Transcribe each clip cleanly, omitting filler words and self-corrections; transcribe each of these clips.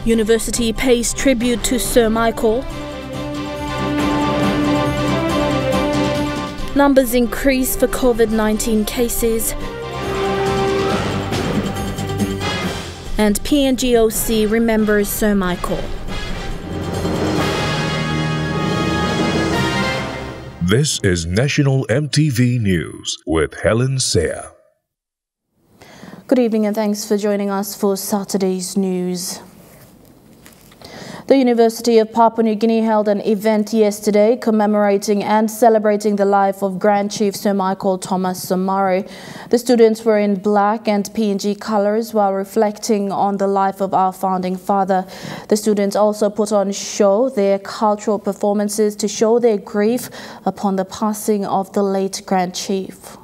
University pays tribute to Sir Michael. Numbers increase for COVID-19 cases. And PNGOC remembers Sir Michael. This is National EMTV News with Helen Seah. Good evening and thanks for joining us for Saturday's news. The University of Papua New Guinea held an event yesterday commemorating and celebrating the life of Grand Chief Sir Michael Thomas Somare. The students were in black and PNG colours while reflecting on the life of our founding father. The students also put on show their cultural performances to show their grief upon the passing of the late Grand Chief.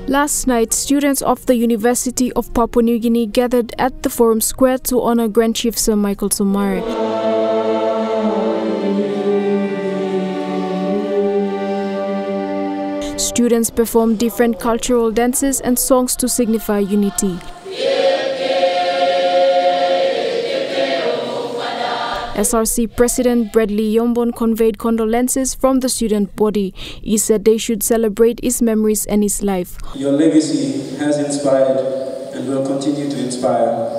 Last night, students of the University of Papua New Guinea gathered at the Forum Square to honour Grand Chief Sir Michael Somare. Students performed different cultural dances and songs to signify unity. SRC President Bradley Yombon conveyed condolences from the student body. He said they should celebrate his memories and his life. Your legacy has inspired and will continue to inspire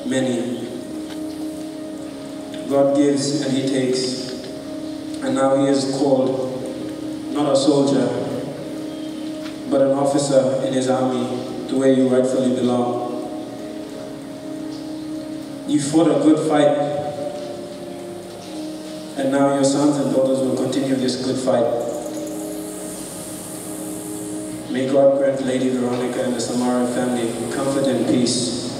many. God gives and He takes, and now He is called not a soldier, but an officer in His army to where you rightfully belong. You fought a good fight, and now your sons and daughters will continue this good fight. May God grant Lady Veronica and the Somare family comfort and peace.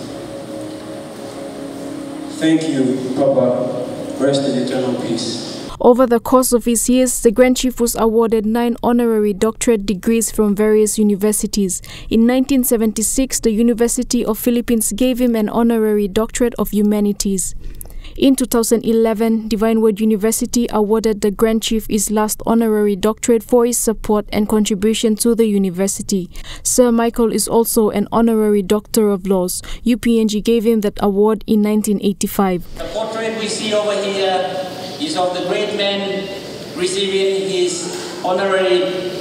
Thank you, Papa. Rest in eternal peace. Over the course of his years, the Grand Chief was awarded 9 honorary doctorate degrees from various universities. In 1976, the University of Philippines gave him an honorary doctorate of humanities. In 2011, Divine Word University awarded the Grand Chief his last honorary doctorate for his support and contribution to the university. Sir Michael is also an honorary Doctor of Laws. UPNG gave him that award in 1985. The portrait we see over here is of the great man receiving his honorary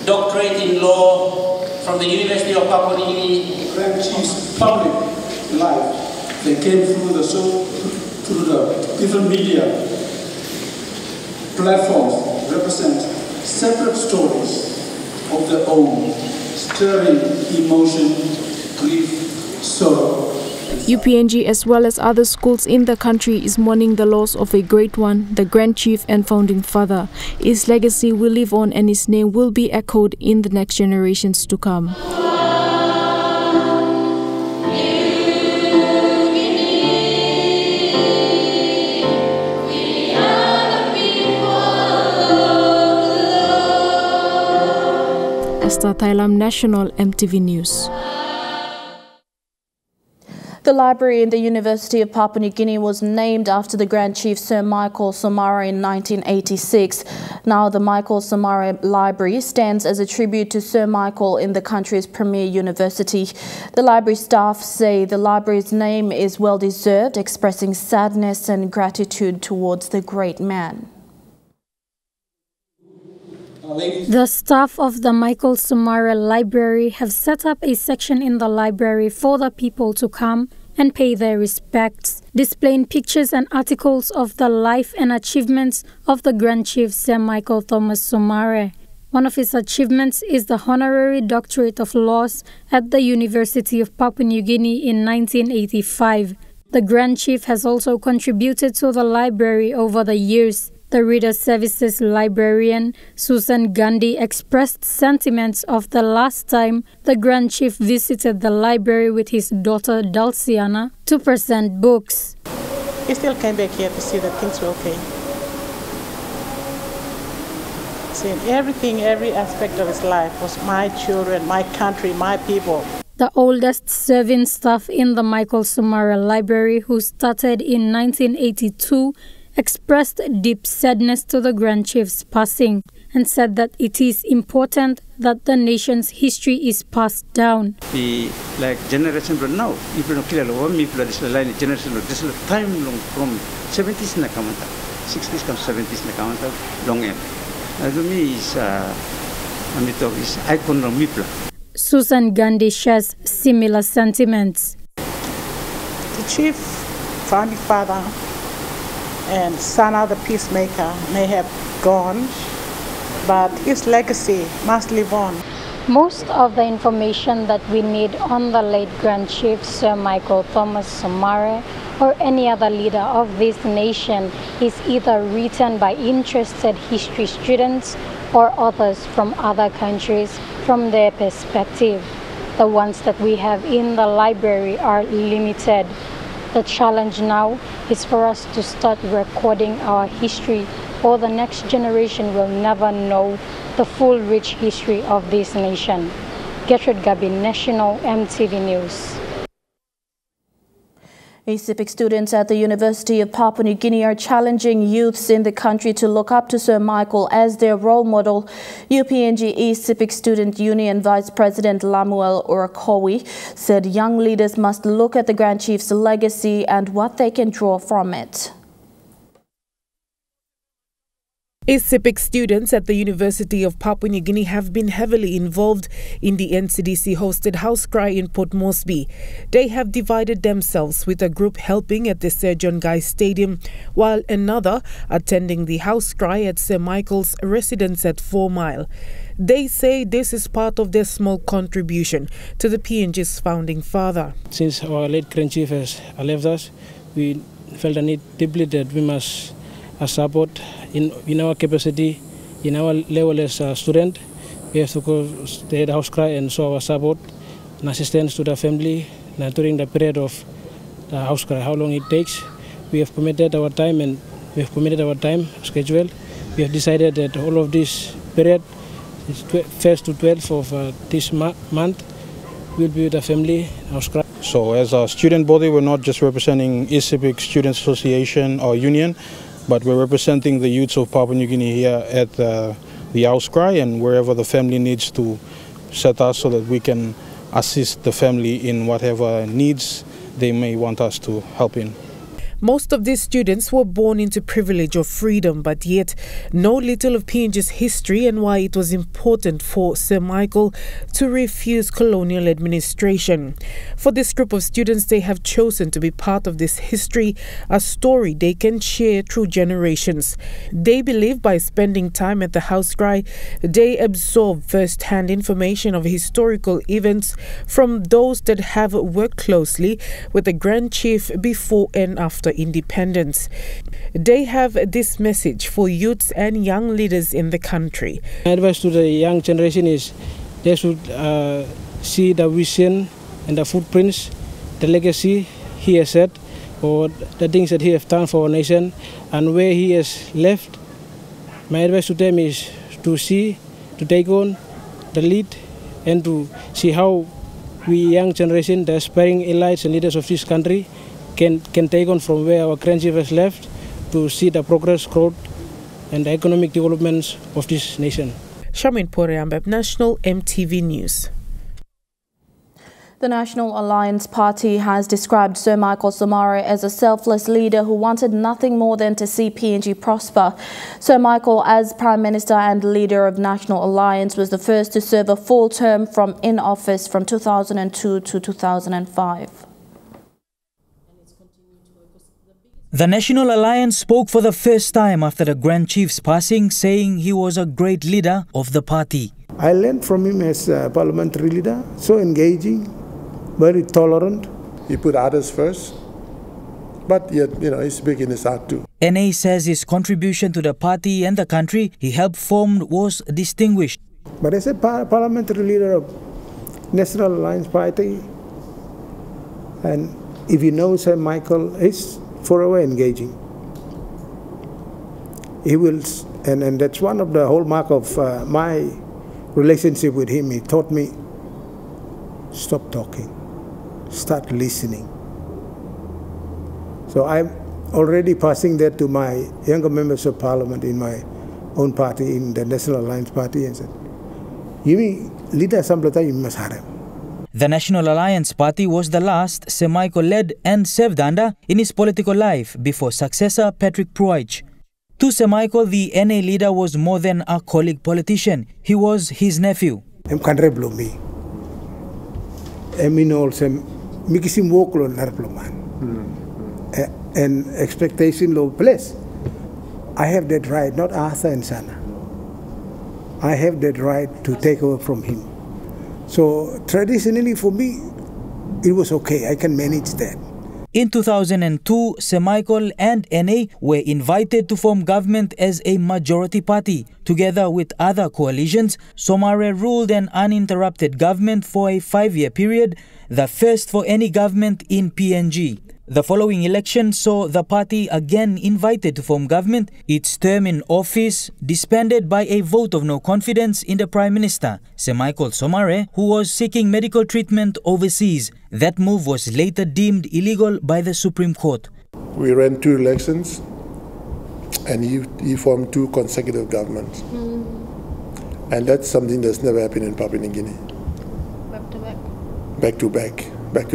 doctorate in law from the University of Papua New Guinea. Grand Chief's public life, they came through the different media platforms, represent separate stories of their own, stirring emotion, grief, sorrow. UPNG as well as other schools in the country is mourning the loss of a great one, the Grand Chief and founding father. His legacy will live on and his name will be echoed in the next generations to come. Thailand National EMTV News. The library in the University of Papua New Guinea was named after the Grand Chief Sir Michael Somare in 1986. Now the Michael Somare Library stands as a tribute to Sir Michael in the country's premier university. The library staff say the library's name is well deserved, expressing sadness and gratitude towards the great man. The staff of the Michael Somare Library have set up a section in the library for the people to come and pay their respects, displaying pictures and articles of the life and achievements of the Grand Chief Sir Michael Thomas Somare. One of his achievements is the Honorary Doctorate of Laws at the University of Papua New Guinea in 1985. The Grand Chief has also contributed to the library over the years. The Reader Services librarian Susan Gandhi expressed sentiments of the last time the Grand Chief visited the library with his daughter Dalciana to present books. He still came back here to see that things were okay. See, everything, every aspect of his life was my children, my country, my people. The oldest serving staff in the Michael Somare Library, who started in 1982, expressed deep sadness to the Grand Chief's passing and said that it is important that the nation's history is passed down. The generation from now, if you don't clear the one, if you line generation, this is time long from 70s na kamanta, 60s come 70s na kamanta, long end. To me is is icon of Mipla. Susan Gandhi shares similar sentiments. The chief founding father and son of the peacemaker may have gone, but his legacy must live on. Most of the information that we need on the late Grand Chief Sir Michael Thomas Somare or any other leader of this nation is either written by interested history students or authors from other countries from their perspective. The ones that we have in the library are limited. The challenge now is for us to start recording our history, or the next generation will never know the full rich history of this nation. Gertrude Gabi, National EMTV News. ACIPIC students at the University of Papua New Guinea are challenging youths in the country to look up to Sir Michael as their role model. UPNG ACIPIC Student Union Vice President Lamuel Urakowi said young leaders must look at the Grand Chief's legacy and what they can draw from it. ACIPIC students at the University of Papua New Guinea have been heavily involved in the NCDC-hosted house cry in Port Moresby. They have divided themselves, with a group helping at the Sir John Guy Stadium, while another attending the house cry at Sir Michael's residence at 4 Mile. They say this is part of their small contribution to the PNG's founding father. Since our late Grand Chief has left us, we felt the need deeply that we must support in our capacity, in our level as a student. We have to go to the house cry and show our support and assistance to the family during the period of the house cry. How long it takes, we have committed our time and we have committed our time schedule. We have decided that all of this period, 1st to 12th of this month, will be with the family house cry. So as a student body, we're not just representing ACIPIC Students Association or Union, but we're representing the youths of Papua New Guinea here at the house cry and wherever the family needs to set us so that we can assist the family in whatever needs they may want us to help in. Most of these students were born into privilege or freedom, but yet know little of PNG's history and why it was important for Sir Michael to refuse colonial administration. For this group of students, they have chosen to be part of this history, a story they can share through generations. They believe by spending time at the house cry, they absorb first-hand information of historical events from those that have worked closely with the Grand Chief before and after independence. They have this message for youths and young leaders in the country. My advice to the young generation is they should see the vision and the footprints, the legacy he has set, or the things that he has done for our nation and where he has left. My advice to them is to take on the lead and to see how we young generation, the aspiring elites and leaders of this country, can take on from where our Grand Chief has left to see the progress, growth and the economic developments of this nation. Shamin Poreambeb, National EMTV News. The National Alliance Party has described Sir Michael Somare as a selfless leader who wanted nothing more than to see PNG prosper. Sir Michael, as Prime Minister and leader of National Alliance, was the first to serve a full term in office from 2002 to 2005. The National Alliance spoke for the first time after the Grand Chief's passing, saying he was a great leader of the party. I learned from him as a parliamentary leader, so engaging, very tolerant. He put others first, but yet, he's big in his heart too. NA says his contribution to the party and the country he helped form was distinguished. But as a parliamentary leader of National Alliance Party, and if you know Sir Michael, he's forever engaging. He will, and that's one of the hallmark of my relationship with him. He taught me, stop talking, start listening. So already passing that to my younger members of parliament in my own party, in the National Alliance Party, and said, "Yimi leader samplata you must have him." The National Alliance Party was the last Sir Michael led and served under in his political life before successor Patrick Pruich. To Sir Michael, the NA leader was more than a colleague politician. He was his nephew. I'm country blow me. Also, mikisim woklo narploman. And expectation low place. I have that right, not Arthur and Sana. I have that right to take over from him. So traditionally for me, it was okay. I can manage that. In 2002, Sir Michael and NA were invited to form government as a majority party. Together with other coalitions, Somare ruled an uninterrupted government for a 5-year period, the first for any government in PNG. The following election saw the party again invited to form government, its term in office disbanded by a vote of no confidence in the Prime Minister, Sir Michael Somare, who was seeking medical treatment overseas. That move was later deemed illegal by the Supreme Court. We ran 2 elections and he formed 2 consecutive governments. And that's something that's never happened in Papua New Guinea. Back to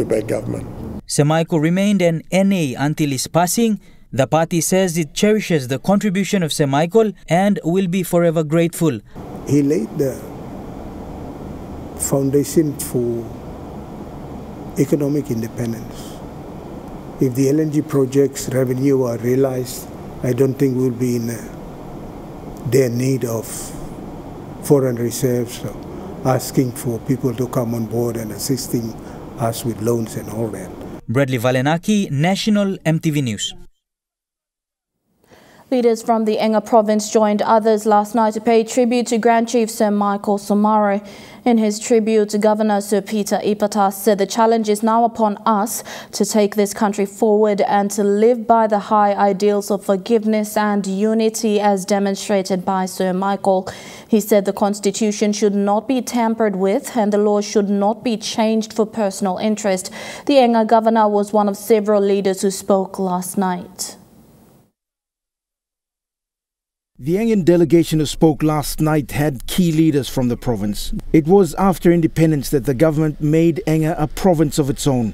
back government. Sir Michael remained an NA until his passing. The party says it cherishes the contribution of Sir Michael and will be forever grateful. He laid the foundation for economic independence. If the LNG project's revenue are realized, I don't think we'll be in their need of foreign reserves, so asking for people to come on board and assisting us with loans and all that. Bradley Valenaki, National EMTV News. Leaders from the Enga province joined others last night to pay tribute to Grand Chief Sir Michael Somare. In his tribute, Governor Sir Peter Ipata said the challenge is now upon us to take this country forward and to live by the high ideals of forgiveness and unity as demonstrated by Sir Michael. He said the constitution should not be tampered with and the law should not be changed for personal interest. The Enga governor was one of several leaders who spoke last night. The Engan delegation who spoke last night had key leaders from the province. It was after independence that the government made Enga a province of its own.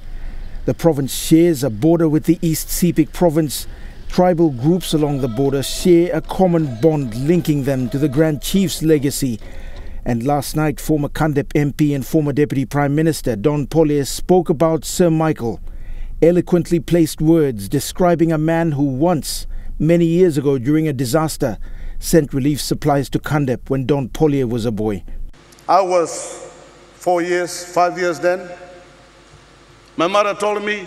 The province shares a border with the East Sepik province. Tribal groups along the border share a common bond linking them to the Grand Chief's legacy. And last night, former Kandep MP and former Deputy Prime Minister Don Pollier spoke about Sir Michael. Eloquently placed words describing a man who once, many years ago during a disaster, sent relief supplies to Kandep when Don Pollier was a boy. I was 5 years then. My mother told me,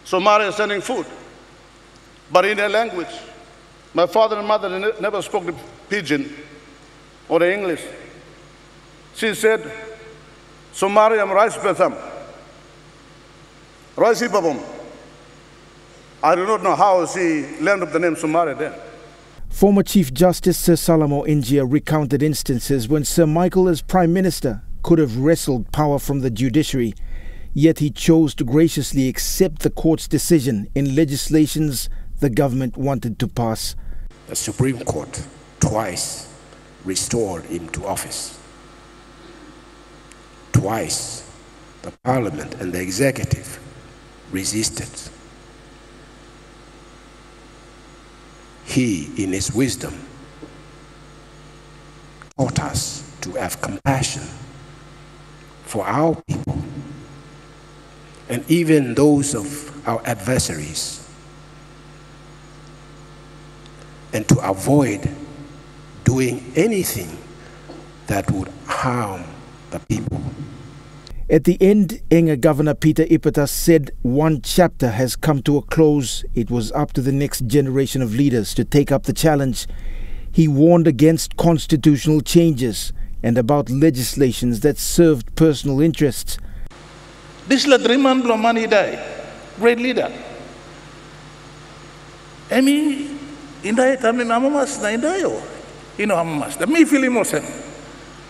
Somare is sending food, but in their language. My father and mother never spoke the Pidgin or the English. She said, Somare am rice betam. Rice ipabum. I do not know how she learned of the name Somare then. Former Chief Justice Sir Salamo Injia recounted instances when Sir Michael as Prime Minister could have wrestled power from the judiciary, yet he chose to graciously accept the court's decision in legislations the government wanted to pass. The Supreme Court twice restored him to office. Twice the Parliament and the Executive resisted. He, in his wisdom, taught us to have compassion for our people and even those of our adversaries, and to avoid doing anything that would harm the people. At the end, Enga Governor Peter Ipata said one chapter has come to a close. It was up to the next generation of leaders to take up the challenge. He warned against constitutional changes and about legislations that served personal interests. This Ladriman Blomani died, great leader. Emi indai tami mamamas na indayo. Ino mamamas. Da mi fili mosem.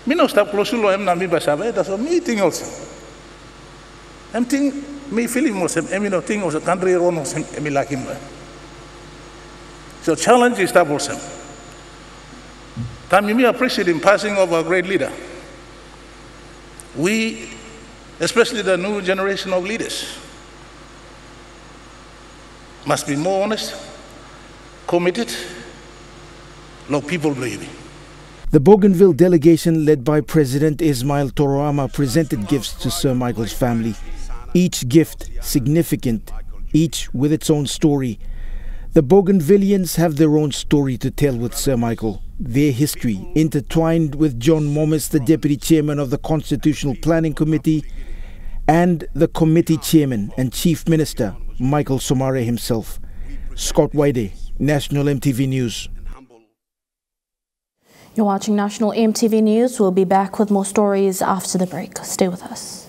Mi no stop close to lo em na mi basabe. Da so mi ting also. Em ting Me feeling was emi no thing was a country run was emi like him. So challenge is that was him. Time you appreciate in passing of a great leader. We, especially the new generation of leaders, must be more honest, committed, like people believe. The Bougainville delegation led by President Ismail Toroama presented gifts to Sir Michael's family. Each gift significant, each with its own story. The Bougainvillians have their own story to tell with Sir Michael. Their history intertwined with John Momis, the Deputy Chairman of the Constitutional Planning Committee, and the committee chairman and Chief Minister, Michael Somare himself. Scott Waide, National MTV News. You're watching National EMTV News. We'll be back with more stories after the break. Stay with us.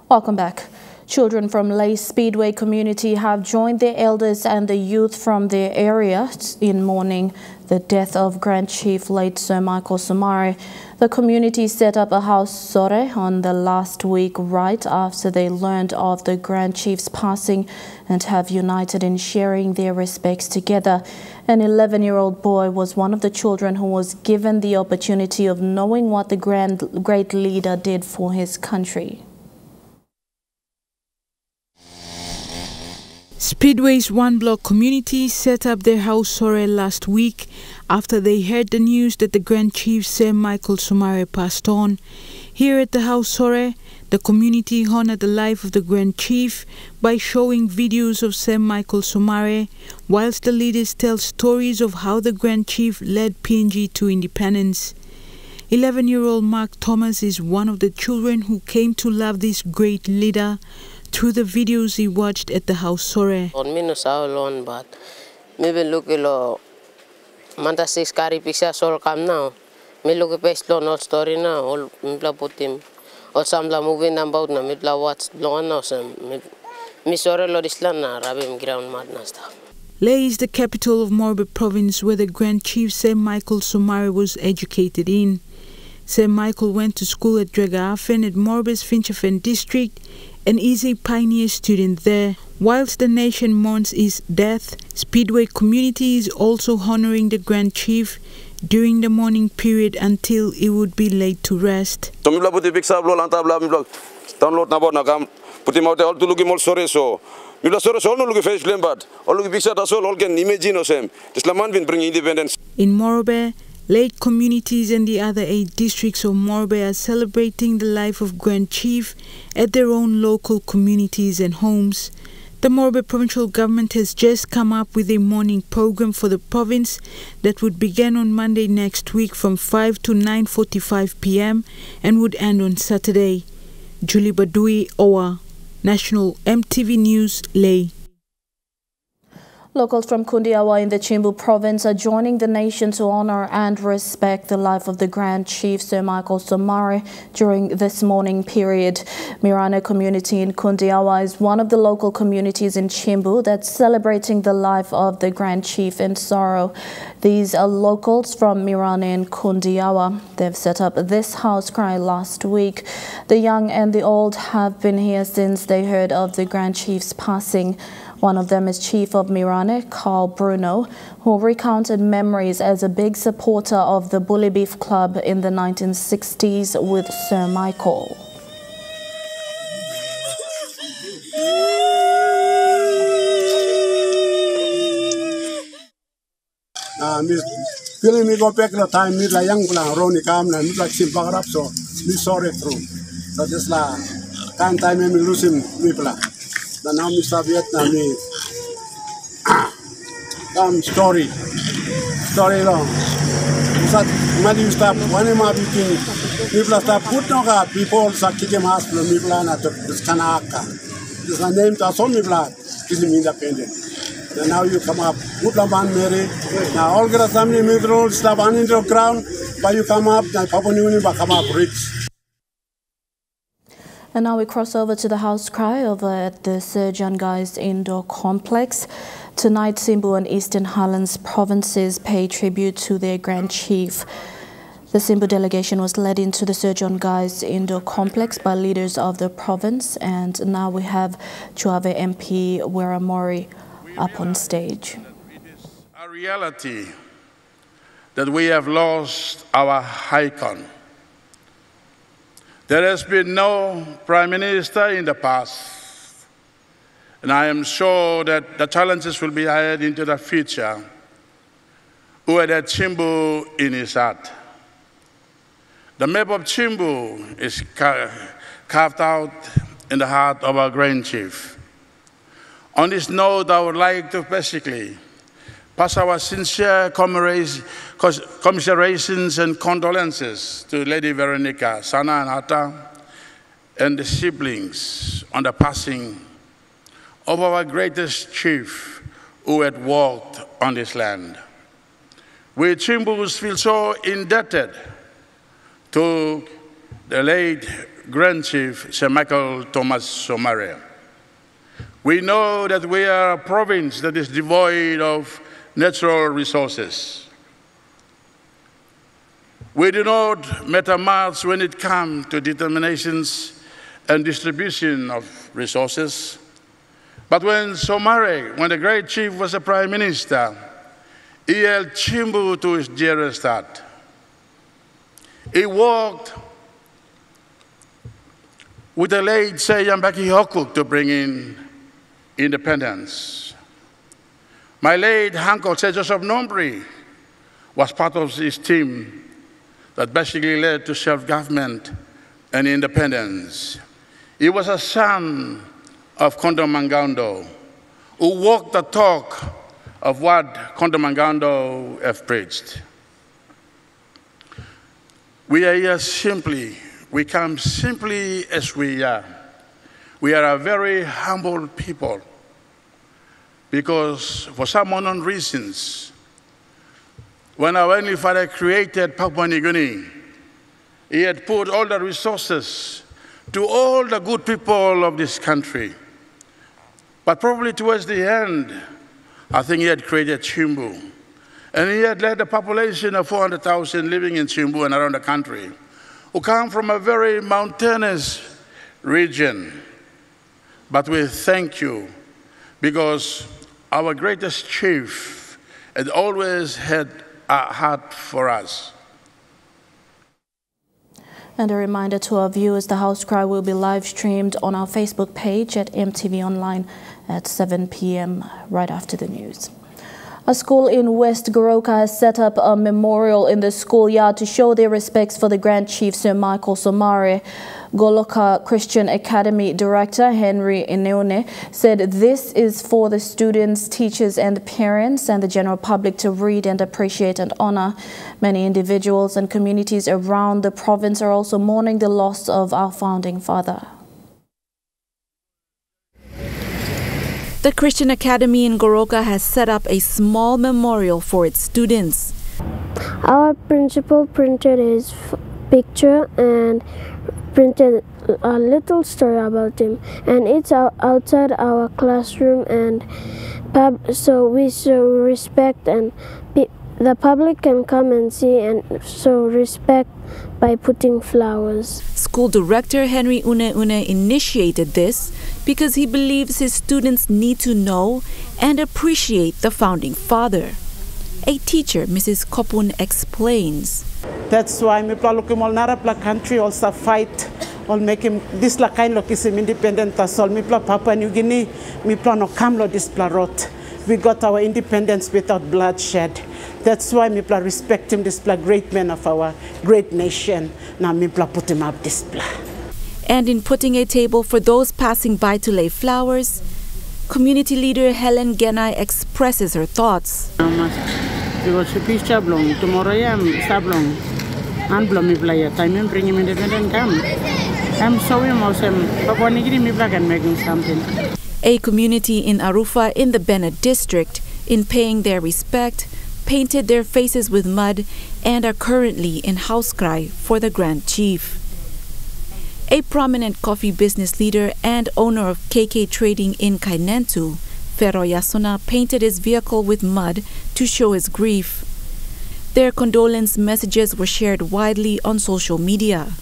Welcome back. Children from Lay Speedway community have joined their elders and the youth from their area in mourning the death of Grand Chief late Sir Michael Somare. The community set up a house sore on the last week right after they learned of the Grand Chief's passing and have united in sharing their respects together. An 11-year-old boy was one of the children who was given the opportunity of knowing what the great leader did for his country. Speedway's one-block community set up their house sore last week after they heard the news that the Grand Chief Sir Michael Somare passed on. Here at the house sore, the community honored the life of the Grand Chief by showing videos of Sir Michael Somare, whilst the leaders tell stories of how the Grand Chief led PNG to independence. 11-year-old Mark Thomas is one of the children who came to love this great leader through the videos he watched at the house sore. On me no sao alone, but maybe look ilo manta six carry pictures all come now. Me look at page no story now. All me put him. Or some la movie about na me watch long now some me sorry lo dislan na rabim ground madness. Lay is the capital of Morbe province where the Grand Chief Sir Michael Somare was educated in. Sir Michael went to school at Dragafen at Morbe's Finchafen district and is a pioneer student there. Whilst the nation mourns his death, Speedway community is also honoring the Grand Chief during the mourning period until he would be laid to rest. In Morbe, late communities and the other 8 districts of Morbe are celebrating the life of Grand Chief at their own local communities and homes. The Morbe provincial government has just come up with a mourning program for the province that would begin on Monday next week from 5 to 9:45 p.m. and would end on Saturday. Julie Badui, Owa, National MTV News, Lay. Locals from Kundiawa in the Chimbu province are joining the nation to honor and respect the life of the Grand Chief Sir Michael Somare during this mourning period. Mirana community in Kundiawa is one of the local communities in Chimbu that's celebrating the life of the Grand Chief in sorrow. These are locals from Mirana and Kundiawa. They've set up this house cry last week. The young and the old have been here since they heard of the Grand Chief's passing. One of them is Chief of Mirane, Carl Bruno, who recounted memories as a big supporter of the Bully Beef Club in the 1960s with Sir Michael. Feeling me go back the time me la young la Ronnie Cam and me like simple up so me sorry through. So this la time me losing people. But now Mr. Vietnam story long. So when you stop when you are beating people start put no people start kicking hospital people na to this kanaka. This is name to some people is independent. And now you come up, put the man Mary. Now all the family middle stop on into the ground, but you come up, now Papua New Guinea come up rich. And now we cross over to the house cry over at the Sir John Guy's Indoor Complex. Tonight, Simbu and Eastern Highlands provinces pay tribute to their Grand Chief. The Simbu delegation was led into the Sir John Guy's Indoor Complex by leaders of the province, and now we have Chuave MP Weramori up on stage. It is a reality that we have lost our icon. There has been no Prime Minister in the past, and I am sure that the challenges will be ahead into the future who had a Chimbu in his heart. The map of Chimbu is carved out in the heart of our Grand Chief. On this note, I would like to basically pass our sincere commiserations and condolences to Lady Veronica, Sana and Atta, and the siblings on the passing of our greatest chief who had walked on this land. We Chimbus feel so indebted to the late Grand Chief Sir Michael Thomas Somare. We know that we are a province that is devoid of natural resources. We do not matter much when it comes to determinations and distribution of resources. But when the great chief was a prime minister, he held Chimbu to his dearest heart. He walked with the late Yambaki Hokuk to bring in independence. My late uncle, Sir Joseph Nombri, was part of his team that basically led to self-government and independence. He was a son of Kondo Mangando, who walked the talk of what Kondo Mangando have preached. We are here we come simply as we are. We are a very humble people because for some unknown reasons, when our Heavenly Father created Papua New Guinea, He had put all the resources to all the good people of this country. But probably towards the end, I think He had created Chimbu. And He had led a population of 400,000 living in Chimbu and around the country, who come from a very mountainous region. But we thank you because our greatest chief had always had a heart for us. And a reminder to our viewers, the house cry will be live streamed on our Facebook page at EMTV Online at 7 p.m. right after the news. A school in West Goroka has set up a memorial in the schoolyard to show their respects for the Grand Chief Sir Michael Somare. Goloka Christian Academy Director Henry Ineone said this is for the students, teachers and parents and the general public to read and appreciate and honor. Many individuals and communities around the province are also mourning the loss of our founding father. The Christian Academy in Goroka has set up a small memorial for its students. Our principal printed his picture and printed a little story about him, and it's outside our classroom, and so we show respect, and the public can come and see and show respect by putting flowers. School director Henry Une initiated this because he believes his students need to know and appreciate the founding father. A teacher, Mrs. Kopun, explains. That's why we narapla country also fight or make him this la kind of independent as all me Papua New Guinea me no kamlo this rot. We got our independence without bloodshed. That's why we respect him, this great man of our great nation. Now we put him up this. And in putting a table for those passing by to lay flowers, community leader Helen Genai expresses her thoughts. Because tomorrow I am sablong, and blom play time bring him independent come. I'm sorry, Papua New Guinea can make something. A community in Arufa in the Bennett district, in paying their respect, painted their faces with mud and are currently in house cry for the Grand Chief. A prominent coffee business leader and owner of KK Trading in Kainentu, Fero Yasuna, painted his vehicle with mud to show his grief. Their condolence messages were shared widely on social media.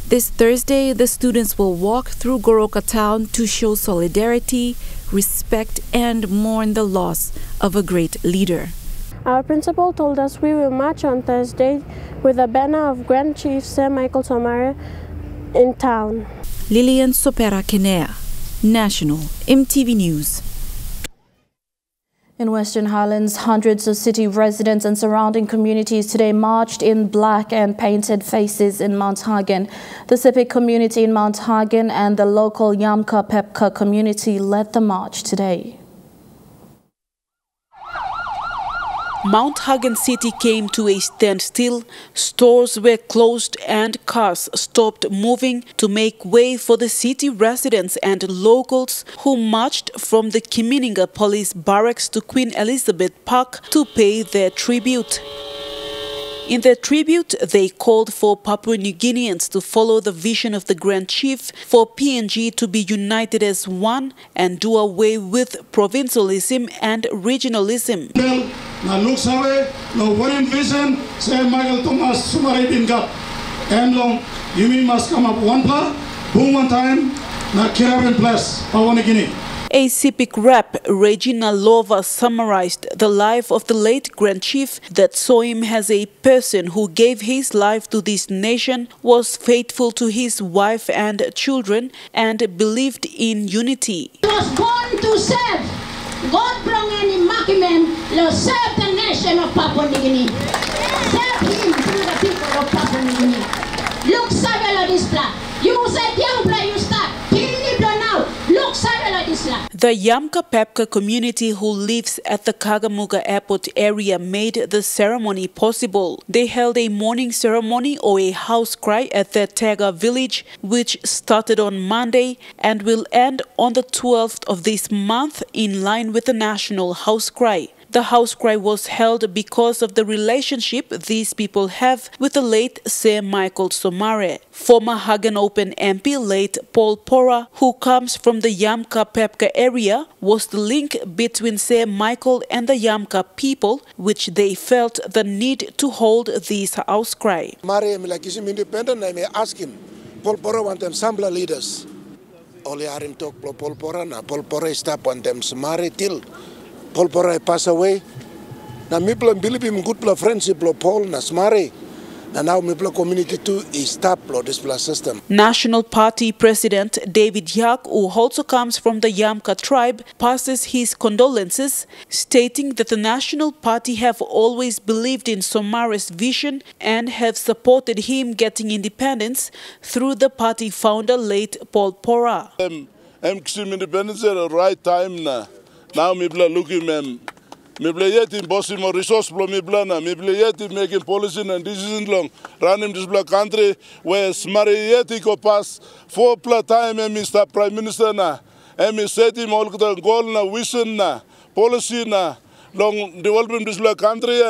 This Thursday, the students will walk through Goroka town to show solidarity, respect, and mourn the loss of a great leader. Our principal told us we will march on Thursday with a banner of Grand Chief Sir Michael Somare in town. Lilian Sopera Kenea, National EMTV News. In Western Highlands, hundreds of city residents and surrounding communities today marched in black and painted faces in Mount Hagen. The Sepik community in Mount Hagen and the local Yamka Pepka community led the march today. Mount Hagen City came to a standstill, stores were closed and cars stopped moving to make way for the city residents and locals who marched from the Kimininga Police Barracks to Queen Elizabeth Park to pay their tribute. In their tribute, they called for Papua New Guineans to follow the vision of the Grand Chief for PNG to be united as one and do away with provincialism and regionalism. Na luksare no one vision say Michael Thomas Sumare Bingap and long you must come up one part boom one time na Kiraben Plus Papua New Guinea. A Sepik rep, Regina Lova, summarized the life of the late Grand Chief that saw him as a person who gave his life to this nation, was faithful to his wife and children, and believed in unity. He was born to serve. God brought in Makimen to serve the nation of Papua New Guinea. Serve him through the people of Papua New Guinea. Look, Savela this plan. You said young plan you start. The Yamka Pepka community who lives at the Kagamuga Airport area made the ceremony possible. They held a morning ceremony or a house cry at their Tega village, which started on Monday and will end on the 12th of this month in line with the national house cry. The house cry was held because of the relationship these people have with the late Sir Michael Somare. Former Hagen Open MP late Paul Pora, who comes from the Yamka Pepka area, was the link between Sir Michael and the Yamka people, which they felt the need to hold this house cry. Mare Milakisim independent, I may ask him, Paul Pora want them Sambla leaders. Only Arim talk Paul Pora na Paul Pora stop on them Somare till Paul Pora pass away. Na mipla believe him good pla friendship lo Paul na Smare. Na now mipla community too is stop lo this pla system. National Party President David Yak, who also comes from the Yamka tribe, passes his condolences, stating that the National Party have always believed in Somare's vision and have supported him getting independence through the party founder late Paul Pora. Independence at the right time na. Now me bla looking mem. Me bla yet in bossing more resource blo me bla na. Me bla yet in making policy and decision long. Running this black country where smari yet go pass 4 time Mr. Prime Minister na. Me set him all the goal na vision na policy na long developing this black country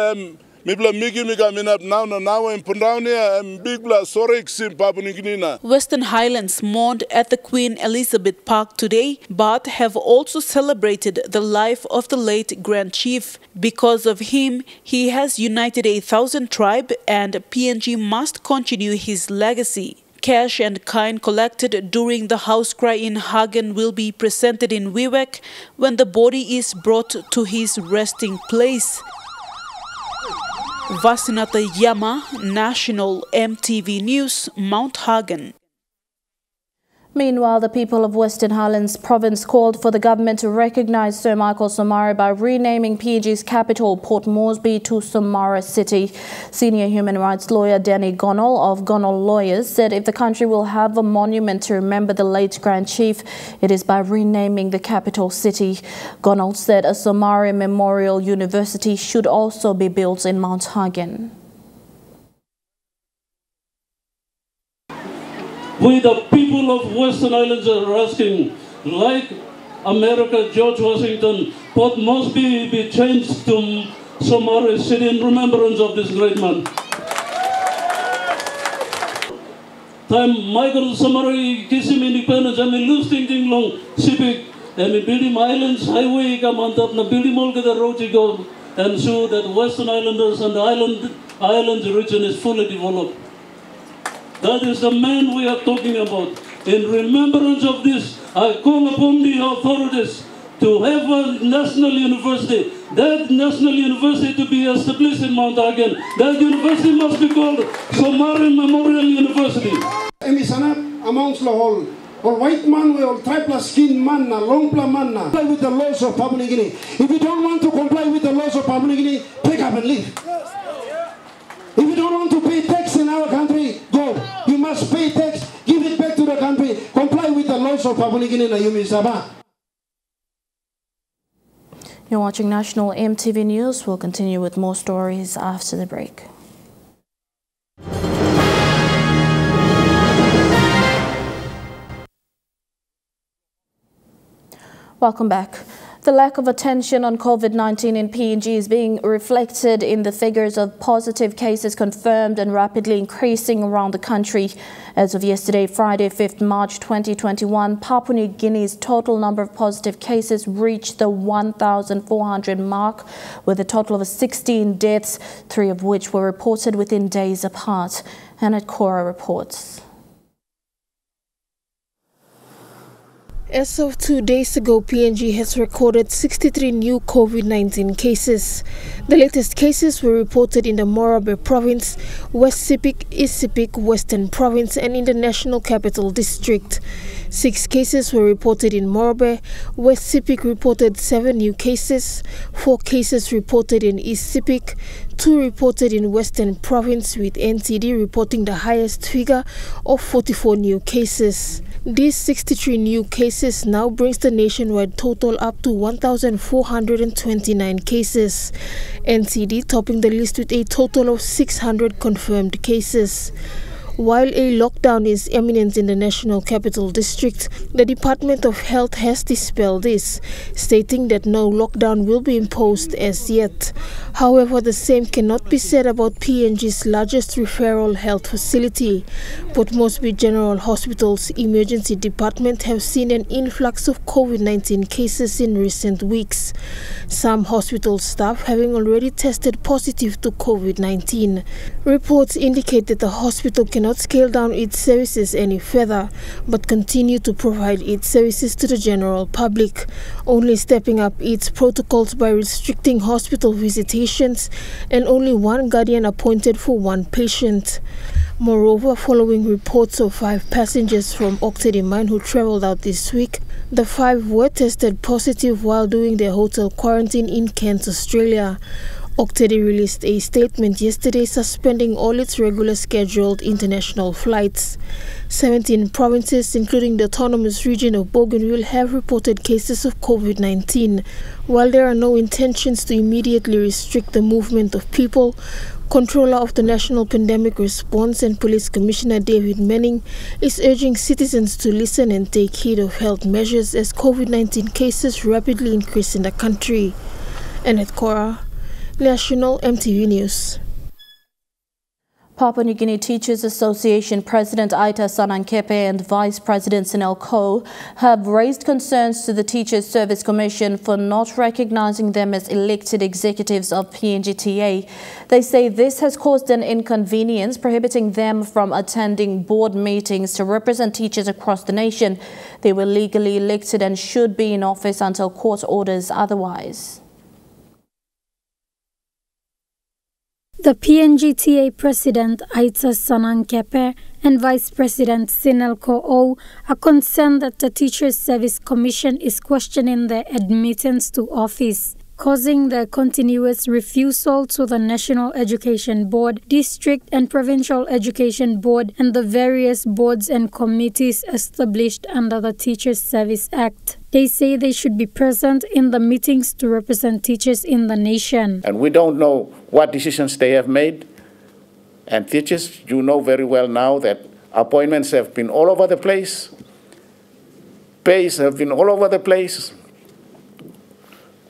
Me bla migi miga minap now in Pundaunia big bla sorry sim Papua New Guinea. Western Highlands mourned at the Queen Elizabeth Park today, but have also celebrated the life of the late Grand Chief. Because of him, he has united 1,000 tribe, and PNG must continue his legacy. Cash and kind collected during the house cry in Hagen will be presented in Wewak when the body is brought to his resting place. Vasinata Yama, National EMTV News, Mount Hagen. Meanwhile, the people of Western Highlands Province called for the government to recognize Sir Michael Somare by renaming PNG's capital, Port Moresby, to Somare City. Senior human rights lawyer Danny Gonol of Gonol Lawyers said if the country will have a monument to remember the late Grand Chief, it is by renaming the capital city. Gonol said a Somare Memorial University should also be built in Mount Hagen. We, the people of Western Islands, are asking, like America, George Washington, Port Moresby be changed to Somare City in remembrance of this great man. time Michael Summary kisim independence, and we lose thinking long civic, and we build him islands, highway, come on top, na build him all the road to go, and so that Western Islanders and the island region is fully developed. That is the man we are talking about. In remembrance of this, I call upon the authorities to have a national university. That national university to be established in Mount Hagen. That university must be called Somare Memorial University. Amongst the whole white man, we all triple skin man, long man, comply with the laws of Papua New Guinea. If you don't want to comply with the laws of Papua New Guinea, pick up and leave. If you don't want to pay tax in our country, go. You must pay tax, give it back to the country, comply with the laws of Papua New Guinea na Yumi Sabah. You're watching National EMTV News. We'll continue with more stories after the break. Welcome back. The lack of attention on COVID-19 in PNG is being reflected in the figures of positive cases confirmed and rapidly increasing around the country. As of yesterday, Friday, 5th March 2021, Papua New Guinea's total number of positive cases reached the 1,400 mark, with a total of 16 deaths, 3 of which were reported within days apart. Annette Cora reports. As of 2 days ago, PNG has recorded 63 new COVID-19 cases. The latest cases were reported in the Morobe Province, West Sepik, East Sepik, Western Province, and in the National Capital District. 6 cases were reported in Morobe. West Sepik reported 7 new cases, 4 cases reported in East Sepik, 2 reported in Western Province, with NTD reporting the highest figure of 44 new cases. These 63 new cases now brings the nationwide total up to 1,429 cases. NTD topping the list with a total of 600 confirmed cases. While a lockdown is imminent in the National Capital District, the Department of Health has dispelled this, stating that no lockdown will be imposed as yet. However, the same cannot be said about PNG's largest referral health facility. Port Moresby General Hospital's emergency department have seen an influx of COVID-19 cases in recent weeks, some hospital staff having already tested positive to COVID-19. Reports indicate that the hospital cannot scale down its services any further, but continue to provide its services to the general public, only stepping up its protocols by restricting hospital visitations and only one guardian appointed for one patient. Moreover, following reports of 5 passengers from Octady Mine who travelled out this week, the 5 were tested positive while doing their hotel quarantine in Cairns, Australia. Octady released a statement yesterday suspending all its regular scheduled international flights. 17 provinces, including the autonomous region of Bougainville, have reported cases of COVID-19. While there are no intentions to immediately restrict the movement of people, Controller of the National Pandemic Response and Police Commissioner David Manning is urging citizens to listen and take heed of health measures as COVID-19 cases rapidly increase in the country. Annette Cora, National EMTV News. Papua New Guinea Teachers Association President Aita Sanankepe and Vice President Sinel Ko have raised concerns to the Teachers Service Commission for not recognizing them as elected executives of PNGTA. They say this has caused an inconvenience, prohibiting them from attending board meetings to represent teachers across the nation. They were legally elected and should be in office until court orders otherwise. The PNGTA President Aita Sanankepe and Vice President Sinel Ko are concerned that the Teachers Service Commission is questioning their admittance to office, causing the continuous refusal to the National Education Board, District and Provincial Education Board, and the various boards and committees established under the Teachers Service Act. They say they should be present in the meetings to represent teachers in the nation. And we don't know what decisions they have made. And teachers, you know very well now that appointments have been all over the place. Pays have been all over the place.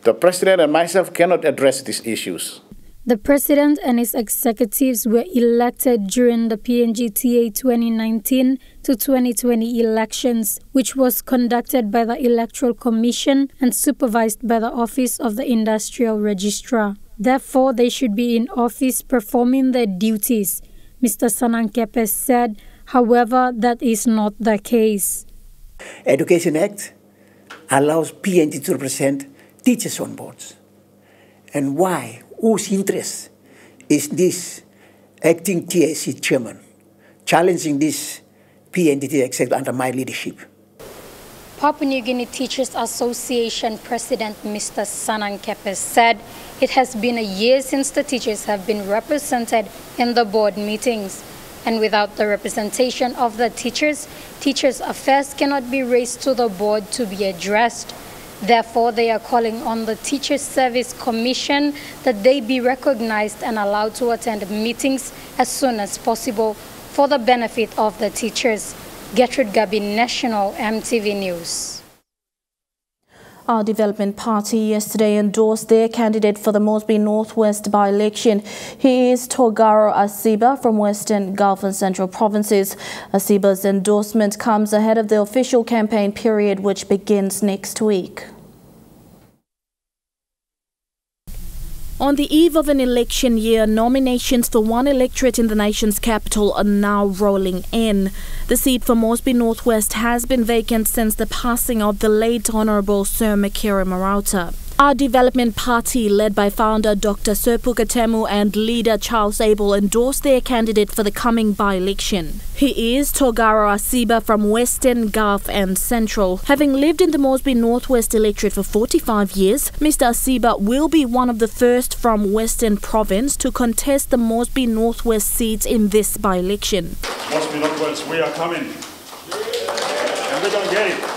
The President and myself cannot address these issues. The president and his executives were elected during the PNGTA 2019 to 2020 elections, which was conducted by the Electoral Commission and supervised by the Office of the Industrial Registrar. Therefore, they should be in office performing their duties, Mr. Sanankepe said. However, that is not the case. Education Act allows PNG to represent teachers on boards. And why? Whose interest is this acting TAC chairman challenging this PNGT except under my leadership? Papua New Guinea Teachers Association President Mr. Sanankepe said it has been a year since the teachers have been represented in the board meetings. And without the representation of the teachers, teachers' affairs cannot be raised to the board to be addressed. Therefore, they are calling on the Teachers Service Commission that they be recognized and allowed to attend meetings as soon as possible for the benefit of the teachers. Gertrude Gabi, National EMTV News. Our Development Party yesterday endorsed their candidate for the Mosby Northwest by-election. He is Togaro Asiba from Western, Gulf and Central Provinces. Asiba's endorsement comes ahead of the official campaign period, which begins next week. On the eve of an election year, nominations for one electorate in the nation's capital are now rolling in. The seat for Mosby Northwest has been vacant since the passing of the late Honourable Sir Makere Marauta. Our Development Party, led by founder Dr. Serpuka Temu and leader Charles Abel, endorsed their candidate for the coming by-election. He is Togaro Asiba from Western, Gulf and Central. Having lived in the Mosby Northwest electorate for 45 years, Mr. Asiba will be one of the first from Western Province to contest the Mosby Northwest seats in this by-election. Mosby Northwest, we are coming. And we're going to get it.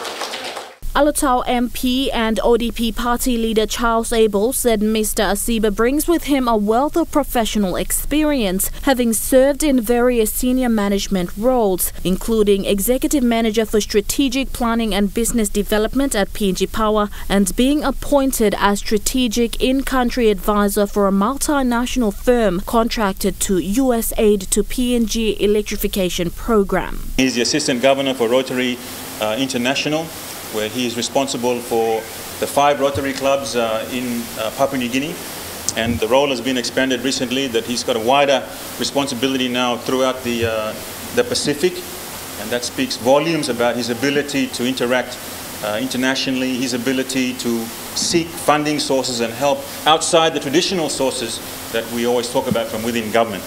Alotau MP and ODP party leader Charles Abel said Mr. Asiba brings with him a wealth of professional experience, having served in various senior management roles, including Executive Manager for Strategic Planning and Business Development at PNG Power and being appointed as Strategic In-Country Advisor for a multinational firm contracted to US aid to PNG electrification program. He's the Assistant Governor for Rotary International, where he is responsible for the 5 Rotary clubs in Papua New Guinea. And the role has been expanded recently, that he's got a wider responsibility now throughout the Pacific. And that speaks volumes about his ability to interact internationally, his ability to seek funding sources and help outside the traditional sources that we always talk about from within government.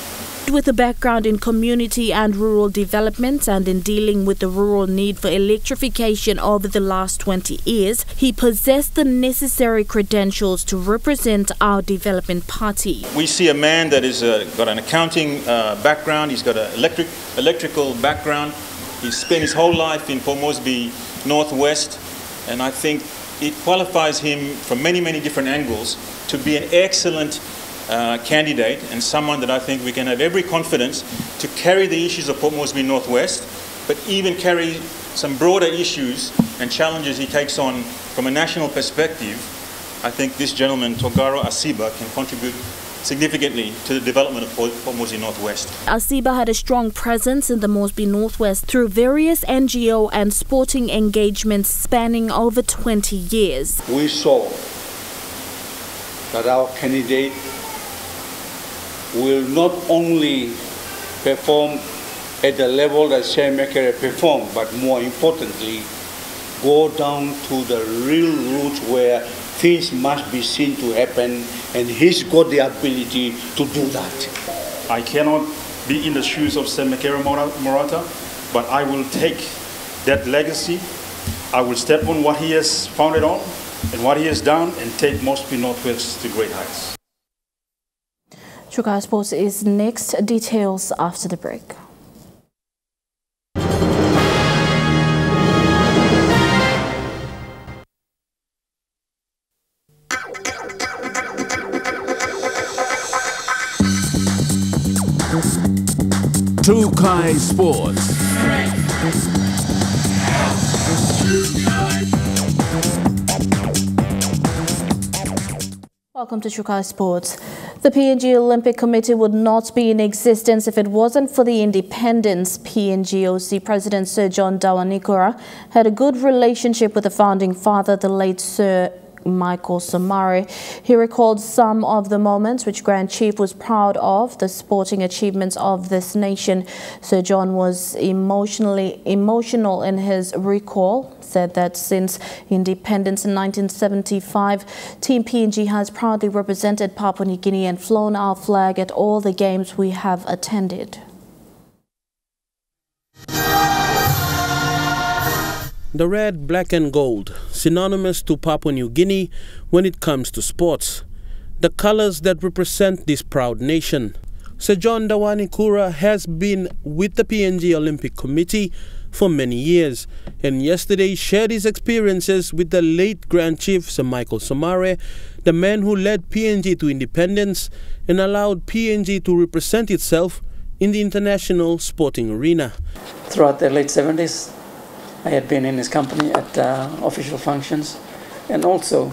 With a background in community and rural development and in dealing with the rural need for electrification over the last 20 years, he possessed the necessary credentials to represent our Development Party. We see a man that has got an accounting background, he's got an electrical background, he's spent his whole life in Port Moresby Northwest, and I think it qualifies him from many, many different angles to be an excellent candidate and someone that I think we can have every confidence to carry the issues of Port Moresby Northwest, but even carry some broader issues and challenges he takes on from a national perspective. I think this gentleman, Togaro Asiba, can contribute significantly to the development of Port Moresby Northwest. Asiba had a strong presence in the Moresby Northwest through various NGO and sporting engagements spanning over 20 years. We saw that our candidate will not only perform at the level that Sir Makere performed, but more importantly, go down to the real roots where things must be seen to happen, and he's got the ability to do that. I cannot be in the shoes of Sir Makere Marauta, but I will take that legacy. I will step on what he has founded on and what he has done and take Mosby Northwest to great heights. Sugar Sports is next. Details after the break. Sugar Sports. Welcome to Chukai Sports. The PNG Olympic Committee would not be in existence if it wasn't for the independence. PNGOC President Sir John Dawanikura had a good relationship with the founding father, the late Sir Michael Somare. He recalled some of the moments which Grand Chief was proud of, the sporting achievements of this nation. Sir John was emotional in his recall, said that since independence in 1975, Team PNG has proudly represented Papua New Guinea and flown our flag at all the games we have attended. The red, black and gold, synonymous to Papua New Guinea when it comes to sports. The colors that represent this proud nation. Sir John Dawanikura has been with the PNG Olympic Committee for many years, and yesterday shared his experiences with the late Grand Chief Sir Michael Somare, the man who led PNG to independence and allowed PNG to represent itself in the international sporting arena. Throughout the late 70s, I had been in his company at official functions and also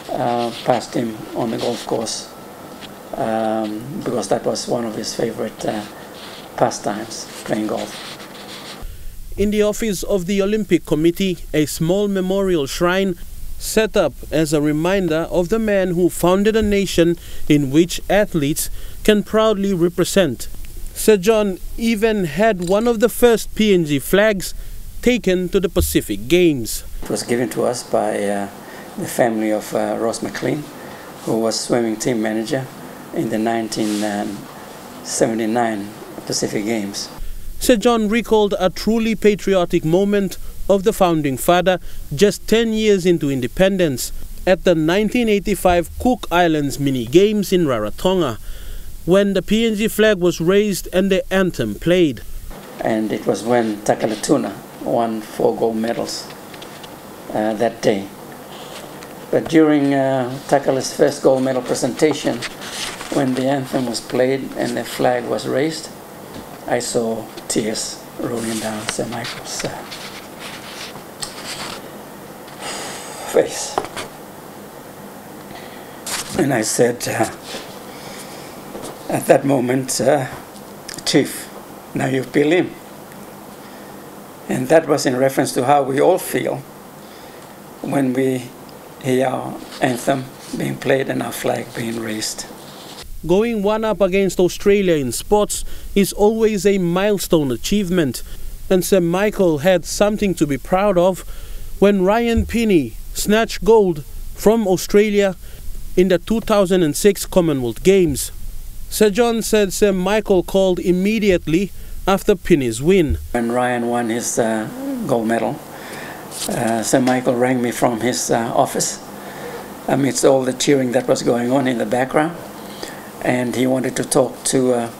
passed him on the golf course because that was one of his favorite pastimes, playing golf. In the office of the Olympic Committee, a small memorial shrine set up as a reminder of the man who founded a nation in which athletes can proudly represent. Sir John even had one of the first PNG flags taken to the Pacific Games. It was given to us by the family of Ross McLean, who was swimming team manager in the 1979 Pacific Games. Sir John recalled a truly patriotic moment of the founding father just 10 years into independence at the 1985 Cook Islands mini games in Rarotonga, when the PNG flag was raised and the anthem played. And it was when Takalatuna won 4 gold medals that day. But during Takala's first gold medal presentation, when the anthem was played and the flag was raised, I saw tears rolling down Sir Michael's face. And I said, at that moment, Chief, now you feel him. And that was in reference to how we all feel when we hear our anthem being played and our flag being raised. Going one up against Australia in sports is always a milestone achievement, and Sir Michael had something to be proud of when Ryan Pinney snatched gold from Australia in the 2006 Commonwealth Games. Sir John said Sir Michael called immediately after Pinney's win. When Ryan won his gold medal, Sir Michael rang me from his office amidst all the cheering that was going on in the background, and he wanted to talk to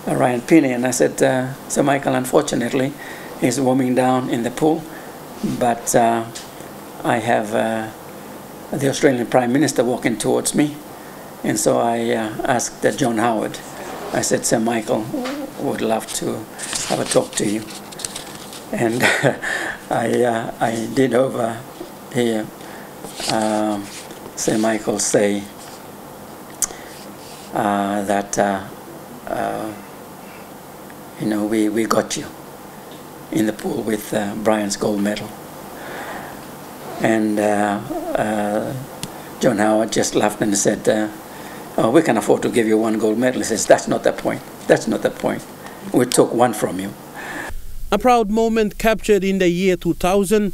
Ryan Pinney. And I said, Sir Michael, unfortunately, he's warming down in the pool, but I have the Australian Prime Minister walking towards me. And so I asked John Howard. I said, Sir Michael would love to have a talk to you. And I did overhear Sir Michael say that, you know, we got you in the pool with Brian's gold medal. And John Howard just laughed and said, oh, we can afford to give you 1 gold medal. He says, that's not the point. That's not the point. We took 1 from you. A proud moment captured in the year 2000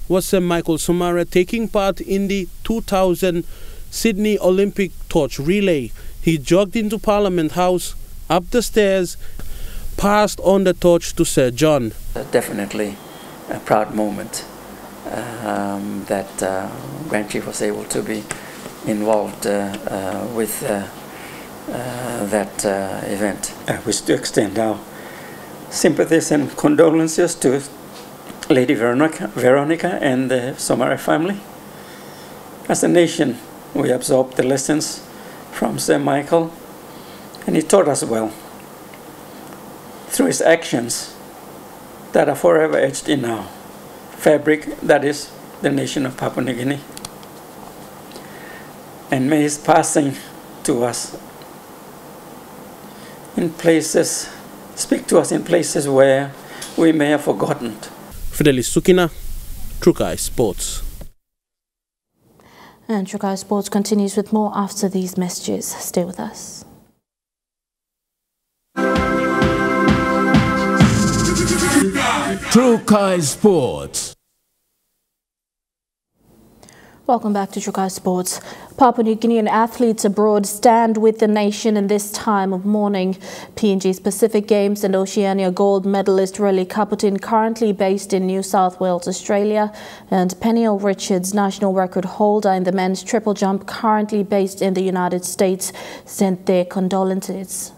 was Sir Michael Somare taking part in the 2000 Sydney Olympic torch relay. He jogged into Parliament House, up the stairs, passed on the torch to Sir John. Definitely a proud moment that Grand Chief was able to be involved with that event. I wish to extend our sympathies and condolences to Lady Veronica and the Somare family. As a nation, we absorbed the lessons from Sir Michael, and he taught us well through his actions that are forever etched in our fabric, that is the nation of Papua New Guinea. And may his passing to us in places, speak to us in places where we may have forgotten. Fidelis Sukina, Trukai Sports. And Trukai Sports continues with more after these messages. Stay with us. Trukai Sports. Welcome back to Trukai Sports. Papua New Guinean athletes abroad stand with the nation in this time of mourning. PNG's Pacific Games and Oceania gold medalist Relly Kaputin, currently based in New South Wales, Australia, and Peniel Richards, national record holder in the men's triple jump, currently based in the United States, sent their condolences.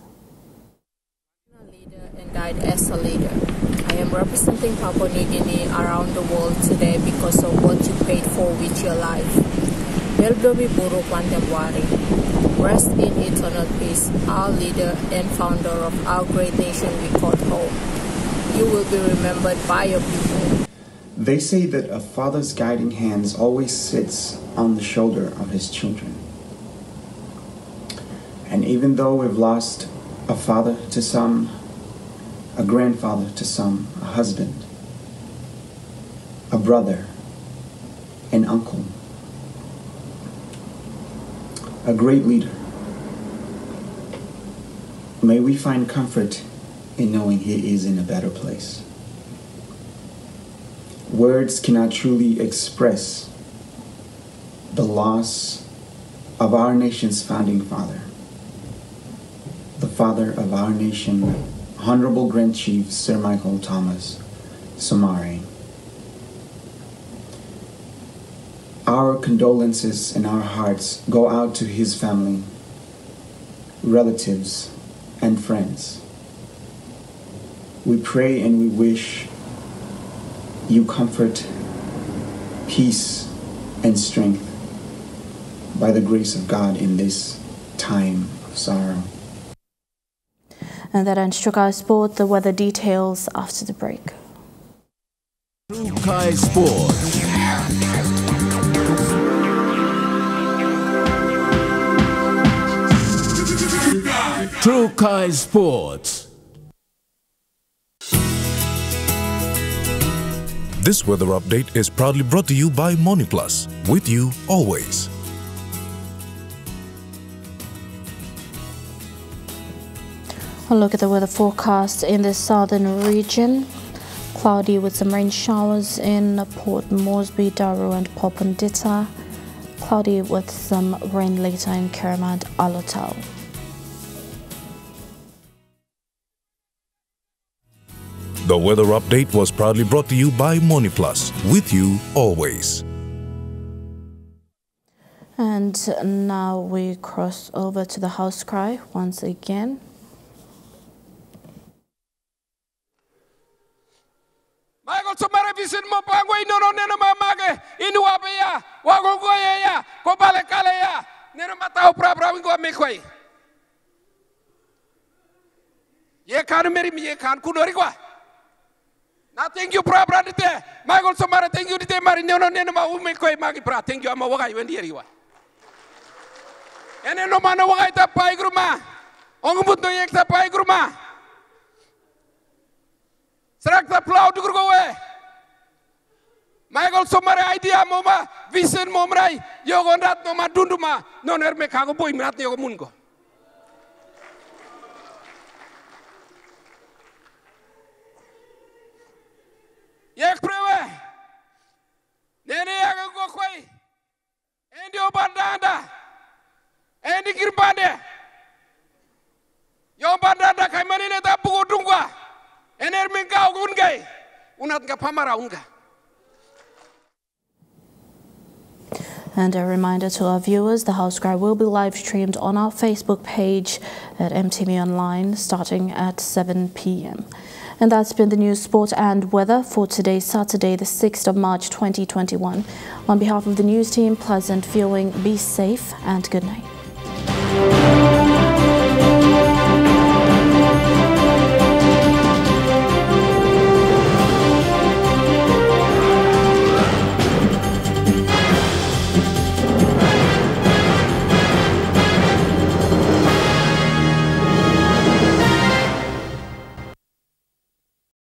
Leader and died as a leader. I am representing Papua New Guinea around the world today because of what you paid for with your life. Beldomi Buru Kwantembwari, rest in eternal peace, our leader and founder of our great nation we call home. You will be remembered by your people. They say that a father's guiding hands always sits on the shoulder of his children. And even though we've lost a father to some, a grandfather to some, a husband, a brother, an uncle, a great leader, may we find comfort in knowing he is in a better place. Words cannot truly express the loss of our nation's founding father, the father of our nation, Honorable Grand Chief Sir Michael Thomas Somare. Our condolences and our hearts go out to his family, relatives, and friends. We pray and we wish you comfort, peace, and strength by the grace of God in this time of sorrow. And that ends Trukai Sport. The weather details after the break. Trukai Sports. Trukai Sports. This weather update is proudly brought to you by MoneyPlus, with you always. A look at the weather forecast in the southern region. Cloudy with some rain showers in Port Moresby, Daru and Popondita. Cloudy with some rain later in Kirimad, Alotau. The weather update was proudly brought to you by MoneyPlus, with you always. And now we cross over to the house cry once again. Michael Somare visit mo pangway no nena mamage inuwa ya wagogoya ya kopale kale ya nena matao pra wingo mekwai ye kan meri mi ye kan kunori kwa na thank you pra dite Michael Somare thank you dite mari no nena ma mekwai magi pra thank you ama wagai wendi riwa ene no mana wagai ta pai gruma ongumut no yek ta pai gruma Serak ta plau dukur kowe. Michael Somare idea moma vision momrai yogondat no ma dunduma non erme kago boy mrat yogo mungo. Yek prewe. Nene yago go koi. Endi obandanda. Endi kirbande. Yo bandanda kai manine ta pugo dungwa. Ener minga ungai unat nga pamara unga. And a reminder to our viewers, the house cry will be live streamed on our Facebook page at MTV Online starting at 7 p.m. And that's been the news, sport and weather for today, Saturday, the 6th of March 2021. On behalf of the news team, pleasant viewing, be safe and good night.